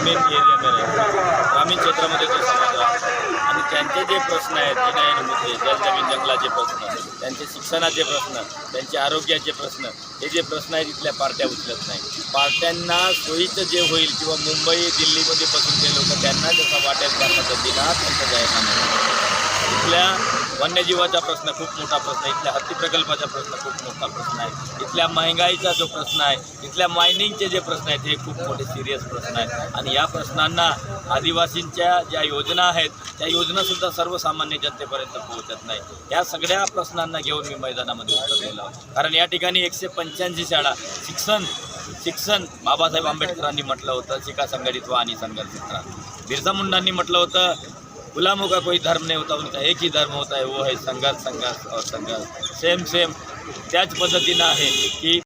ग्रामीण एरिया में रहते हैं, ग्रामीण क्षेत्रामध्ये जो समाज राहतो आणि त्यांचे जे प्रश्न आहेत जिनायन मुद्दे जल जमीन जंगलाचे प्रश्न, त्यांचे शिक्षणाचे प्रश्न, त्यांचे आरोग्याचे प्रश्न, हे जे प्रश्न आहेत इथल्या पार्ट्या उचलत नाही. पार्ट्यांना सोयीचं जे होईल किंवा मुंबई दिल्लीमध्ये बसून ते लोक त्यांना जसं वाटेल त्या पद्धतीनं त्यांचं जाहीरनामा. इथल्या वन्यजीवाचा प्रश्न खूप मोठा प्रश्न आहे, इथल्या हत्ती प्रकल्पाचा प्रश्न खूप मोठा प्रश्न आहे, इथल्या महागाईचा जो प्रश्न आहे, इथल्या मायनिंगचे जे प्रश्न आहेत हे खूप मोठे सिरियस प्रश्न आहेत. आणि या प्रश्नांना आदिवासींच्या ज्या योजना आहेत त्या योजनासुद्धा सर्वसामान्य जनतेपर्यंत पोहोचत नाही. या सगळ्या प्रश्नांना घेऊन मी मैदानामध्ये उतरलेलो आहे. कारण या ठिकाणी 185 शाळा शिक्षण बाबासाहेब आंबेडकरांनी म्हटलं होतं, शिका संघटित व्हा आणि संघर्षित करा. बिरसा मुंडांनी म्हटलं होतं, गुलामों का कोई धर्म नहीं होता, उनका एक ही धर्म होता है, वो है संघर्ष और संघर्ष. सेम त्याच पद्धतीनं आहे की